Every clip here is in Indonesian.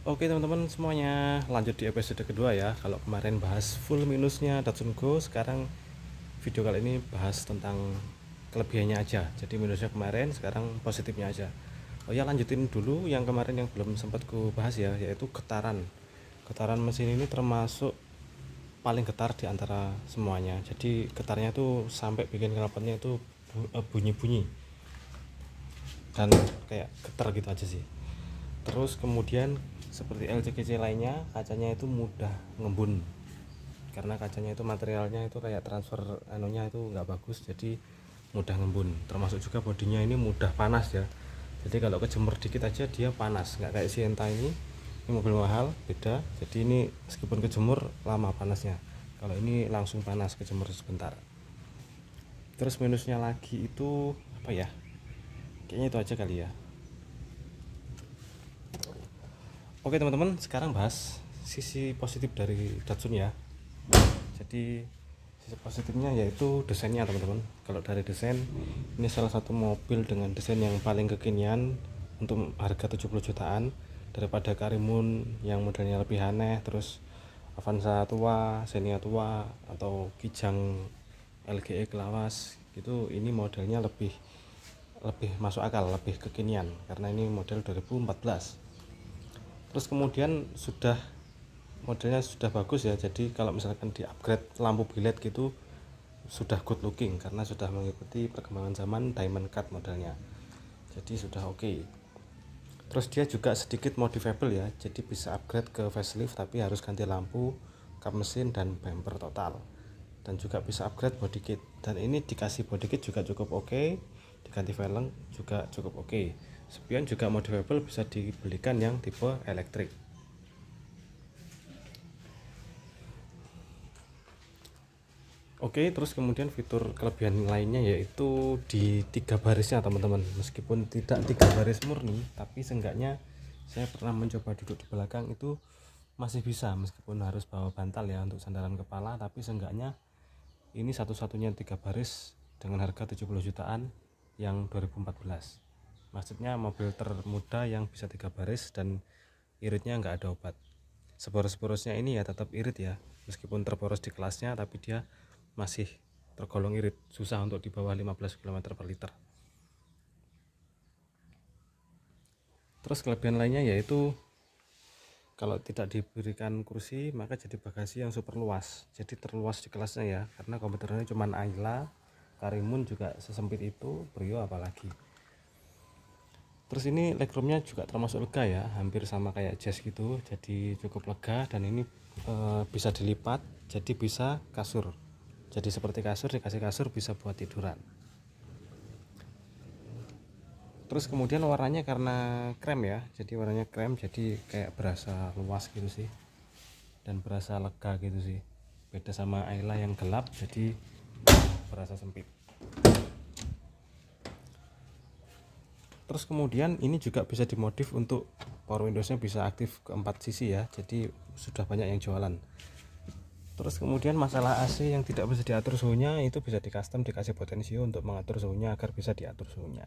Oke teman-teman semuanya, lanjut di episode kedua ya. Kalau kemarin bahas full minusnya Datsun Go, sekarang video kali ini bahas tentang kelebihannya aja. Jadi minusnya kemarin, sekarang positifnya aja. Oh ya, lanjutin dulu yang kemarin yang belum sempat ku bahas ya, yaitu getaran. Getaran mesin ini termasuk paling getar di antara semuanya. Jadi getarnya tuh sampai bikin knalpotnya itu bunyi-bunyi dan kayak getar gitu aja sih. Terus kemudian seperti LCGC lainnya, kacanya itu mudah ngembun karena kacanya itu materialnya itu kayak transfer anunya itu nggak bagus, jadi mudah ngembun. Termasuk juga bodinya ini mudah panas ya, jadi kalau kejemur dikit aja dia panas, nggak kayak Sienta ini mobil mahal beda. Jadi ini meskipun kejemur lama panasnya, kalau ini langsung panas kejemur sebentar. Terus minusnya lagi itu apa ya, kayaknya itu aja kali ya. Oke teman-teman, sekarang bahas sisi positif dari Datsun ya. Jadi sisi positifnya yaitu desainnya teman-teman. Kalau dari desain, ini salah satu mobil dengan desain yang paling kekinian untuk harga 70 jutaan daripada Karimun yang modelnya lebih aneh, terus Avanza tua, Xenia tua, atau Kijang LGE Lawas gitu. Ini modelnya lebih masuk akal, lebih kekinian karena ini model 2014. Terus kemudian modelnya sudah bagus ya, jadi kalau misalkan di upgrade lampu bilet gitu sudah good looking karena sudah mengikuti perkembangan zaman diamond cut modelnya, jadi sudah oke. Terus dia juga sedikit modifiable ya, jadi bisa upgrade ke facelift tapi harus ganti lampu, kap mesin, dan bumper total. Dan juga bisa upgrade body kit, dan ini dikasih body kit juga cukup oke, diganti velg juga cukup oke. Spion juga modifiable, bisa dibelikan yang tipe elektrik. Oke, terus kemudian fitur kelebihan lainnya yaitu di 3 barisnya teman-teman. Meskipun tidak 3 baris murni, tapi seenggaknya saya pernah mencoba duduk di belakang itu masih bisa, meskipun harus bawa bantal ya untuk sandaran kepala, tapi seenggaknya ini satu-satunya 3 baris dengan harga 70 jutaan yang 2014. Maksudnya mobil termuda yang bisa 3 baris dan iritnya nggak ada obat. Seporos-porosnya ini ya tetap irit ya, meskipun terporos di kelasnya tapi dia masih tergolong irit, susah untuk di bawah 15 km per liter. Terus kelebihan lainnya yaitu kalau tidak diberikan kursi maka jadi bagasi yang super luas, jadi terluas di kelasnya ya, karena komputernya cuma Ayla, Karimun juga sesempit itu, Brio apalagi. Terus ini legroomnya juga termasuk lega ya, hampir sama kayak Jazz gitu, jadi cukup lega. Dan ini bisa dilipat jadi bisa kasur, jadi seperti kasur, dikasih kasur bisa buat tiduran. Terus kemudian warnanya karena krem ya, jadi warnanya krem, jadi kayak berasa luas gitu sih, dan berasa lega gitu sih. Beda sama Ayla yang gelap, jadi berasa sempit. Terus kemudian ini juga bisa dimodif untuk power windowsnya, bisa aktif ke 4 sisi ya, jadi sudah banyak yang jualan. Terus kemudian masalah AC yang tidak bisa diatur suhunya, itu bisa di custom, dikasih potensio untuk mengatur suhunya agar bisa diatur suhunya.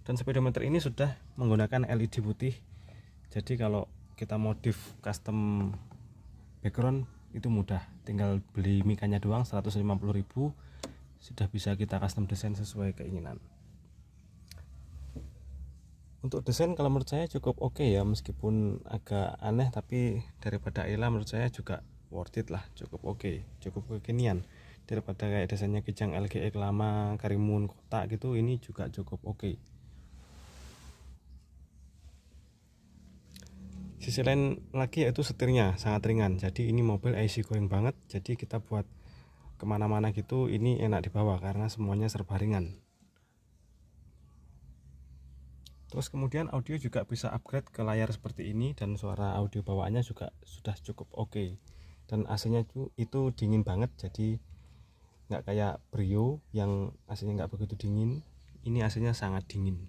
Dan speedometer ini sudah menggunakan LED putih, jadi kalau kita modif custom background itu mudah, tinggal beli mikanya doang 150.000, sudah bisa kita custom desain sesuai keinginan. Untuk desain kalau menurut saya cukup oke ya, meskipun agak aneh tapi daripada Ayla menurut saya juga worth it lah, cukup oke, cukup kekinian. Daripada kayak desainnya Kijang LGE lama, Karimun kotak gitu, ini juga cukup oke. Sisi lain lagi yaitu setirnya sangat ringan, jadi ini mobil easy going banget, jadi kita buat kemana-mana gitu ini enak dibawa karena semuanya serba ringan. Terus kemudian audio juga bisa upgrade ke layar seperti ini, dan suara audio bawaannya juga sudah cukup oke. Dan AC-nya itu dingin banget, jadi nggak kayak Brio yang AC-nya nggak begitu dingin. Ini AC-nya sangat dingin,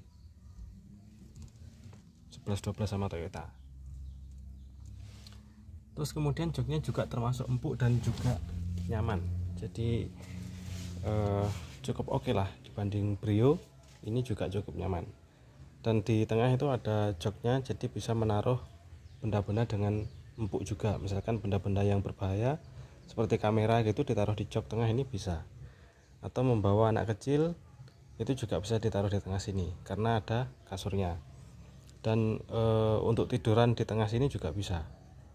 11-12 sama Toyota. Terus kemudian joknya juga termasuk empuk dan juga nyaman, jadi cukup oke lah dibanding Brio. Ini juga cukup nyaman. Dan di tengah itu ada joknya, jadi bisa menaruh benda-benda dengan empuk juga. Misalkan benda-benda yang berbahaya seperti kamera gitu ditaruh di jok tengah ini bisa, atau membawa anak kecil itu juga bisa ditaruh di tengah sini karena ada kasurnya. Dan untuk tiduran di tengah sini juga bisa,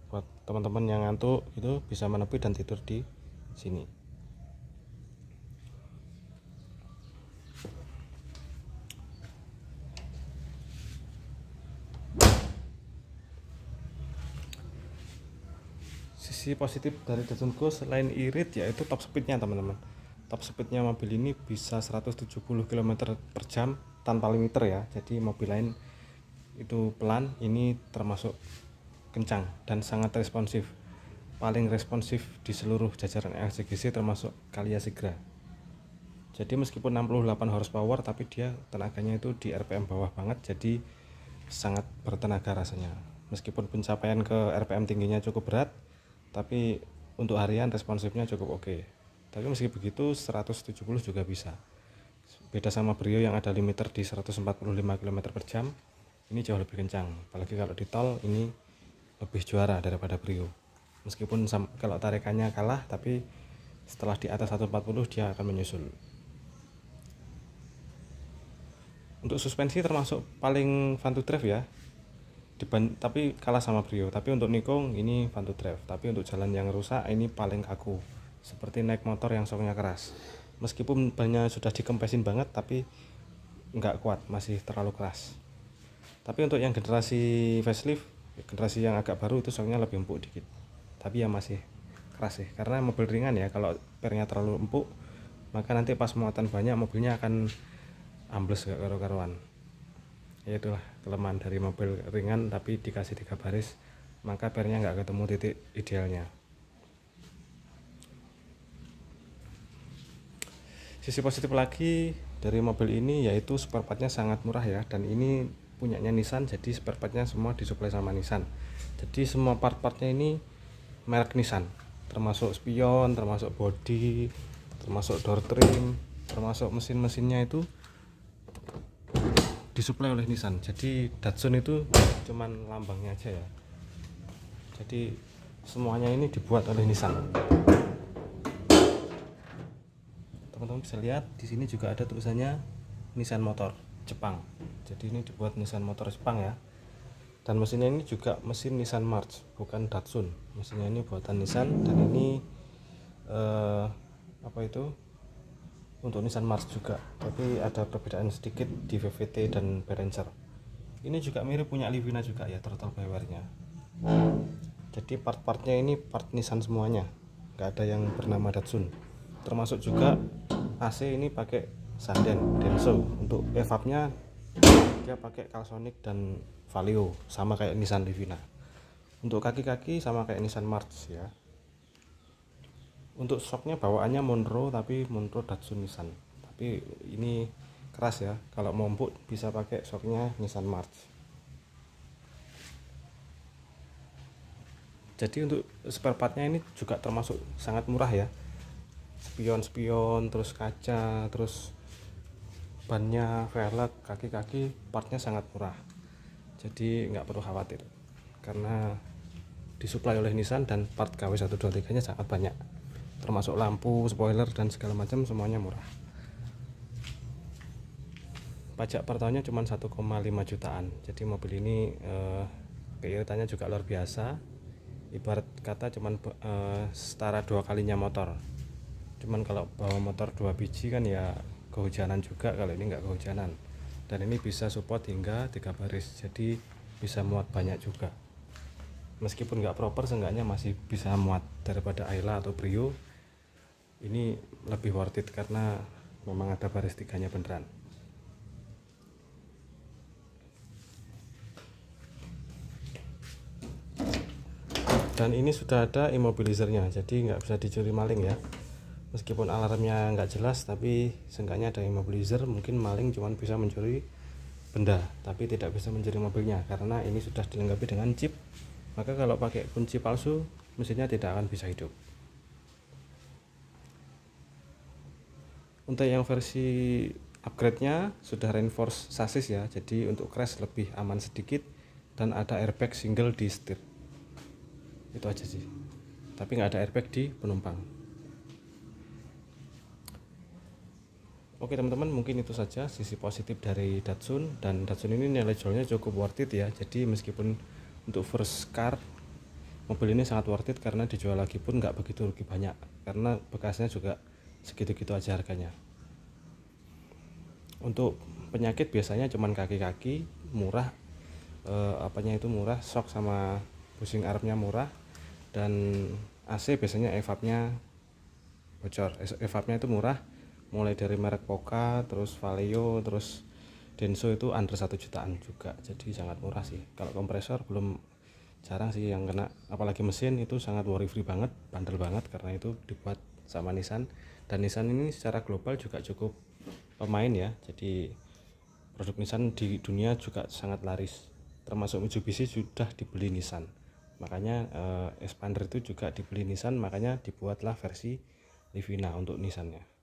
buat teman-teman yang ngantuk itu bisa menepi dan tidur di sini. Sisi positif dari Datsun Go selain irit yaitu top speednya teman-teman. Top speednya mobil ini bisa 170 km/jam tanpa limiter ya, jadi mobil lain itu pelan, ini termasuk kencang dan sangat responsif, paling responsif di seluruh jajaran LCGC termasuk Calya Sigra. Jadi meskipun 68 horsepower tapi dia tenaganya itu di RPM bawah banget, jadi sangat bertenaga rasanya. Meskipun pencapaian ke RPM tingginya cukup berat, tapi untuk harian responsifnya cukup oke. Tapi meski begitu 170 juga bisa. Beda sama Brio yang ada limiter di 145 km/jam, ini jauh lebih kencang. Apalagi kalau di tol ini lebih juara daripada Brio. Meskipun kalau tarikannya kalah, tapi setelah di atas 140 dia akan menyusul. Untuk suspensi termasuk paling fun to drive ya, tapi kalah sama Brio. Tapi untuk Nikong ini fun to drive, tapi untuk jalan yang rusak ini paling kaku, seperti naik motor yang soknya keras. Meskipun bannya sudah dikempesin banget tapi nggak kuat, masih terlalu keras. Tapi untuk yang generasi facelift, generasi yang agak baru itu soknya lebih empuk dikit, tapi ya masih keras sih, karena mobil ringan ya. Kalau pernya terlalu empuk maka nanti pas muatan banyak mobilnya akan ambles gak karu-karuan. Ya itulah kelemahan dari mobil ringan tapi dikasih 3 baris, maka pernya nggak ketemu titik idealnya. Sisi positif lagi dari mobil ini yaitu spare partnya sangat murah ya, dan ini punyanya Nissan, jadi spare partnya semua disuplai sama Nissan. Jadi semua part-partnya ini merek Nissan, termasuk spion, termasuk body, termasuk door trim, termasuk mesin-mesinnya itu disuplai oleh Nissan. Jadi Datsun itu cuman lambangnya aja ya, jadi semuanya ini dibuat oleh Nissan. Teman-teman bisa lihat di sini juga ada tulisannya Nissan Motor Jepang, jadi ini dibuat Nissan Motor Jepang ya. Dan mesinnya ini juga mesin Nissan March, bukan Datsun. Mesinnya ini buatan Nissan, dan ini untuk Nissan March juga, tapi ada perbedaan sedikit di VVT dan Behringer. Ini juga mirip punya Livina juga ya, total by-wire-nya. Jadi part-partnya ini part Nissan semuanya, nggak ada yang bernama Datsun. Termasuk juga AC ini pakai Sanden Denso. Untuk evapnya dia pakai Calsonic dan Valeo, sama kayak Nissan Livina. Untuk kaki-kaki sama kayak Nissan March ya. Untuk shocknya bawaannya Monroe, tapi Monroe Datsun Nissan, tapi ini keras ya. Kalau mau empuk bisa pakai shocknya Nissan March. Jadi untuk spare partnya ini juga termasuk sangat murah ya, spion, terus kaca, terus bannya, velg, kaki-kaki, partnya sangat murah. Jadi nggak perlu khawatir karena disuplai oleh Nissan, dan part KW123 nya sangat banyak, termasuk lampu, spoiler dan segala macam semuanya murah. Pajak per tahunnya cuma 1,5 jutaan. Jadi mobil ini keiritannya juga luar biasa. Ibarat kata cuman setara 2 kalinya motor. Cuman kalau bawa motor 2 biji kan ya kehujanan juga, kalau ini nggak kehujanan. Dan ini bisa support hingga 3 baris, jadi bisa muat banyak juga. Meskipun nggak proper, seenggaknya masih bisa muat daripada Ayla atau Brio. Ini lebih worth it karena memang ada baris 3-nya beneran. Dan ini sudah ada immobilizernya, jadi nggak bisa dicuri maling ya. Meskipun alarmnya nggak jelas, tapi seenggaknya ada immobilizer. Mungkin maling cuma bisa mencuri benda, tapi tidak bisa mencuri mobilnya karena ini sudah dilengkapi dengan chip. Maka kalau pakai kunci palsu, mesinnya tidak akan bisa hidup. Untuk yang versi upgrade-nya sudah reinforce chassis ya, jadi untuk crash lebih aman sedikit, dan ada airbag single di setir. Itu aja sih, tapi nggak ada airbag di penumpang. Oke teman-teman, mungkin itu saja sisi positif dari Datsun. Dan Datsun ini nilai jualnya cukup worth it ya. Jadi meskipun untuk first car, mobil ini sangat worth it karena dijual lagi pun nggak begitu rugi banyak, karena bekasnya juga segitu-gitu aja harganya. Untuk penyakit biasanya cuman kaki-kaki murah, apanya itu murah, shock sama pusing armnya murah, dan AC biasanya evapnya bocor. Evapnya itu murah, mulai dari merek Poca, terus Valeo, terus Denso itu under 1 jutaan juga, jadi sangat murah sih. Kalau kompresor belum, jarang sih yang kena, apalagi mesin itu sangat worry free banget, bandel banget, karena itu dibuat sama Nissan. Dan Nissan ini secara global juga cukup pemain ya, jadi produk Nissan di dunia juga sangat laris, termasuk Mitsubishi sudah dibeli Nissan. Makanya expander itu juga dibeli Nissan, makanya dibuatlah versi Livina untuk Nissannya.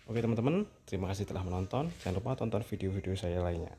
Oke teman-teman, terima kasih telah menonton. Jangan lupa tonton video-video saya lainnya.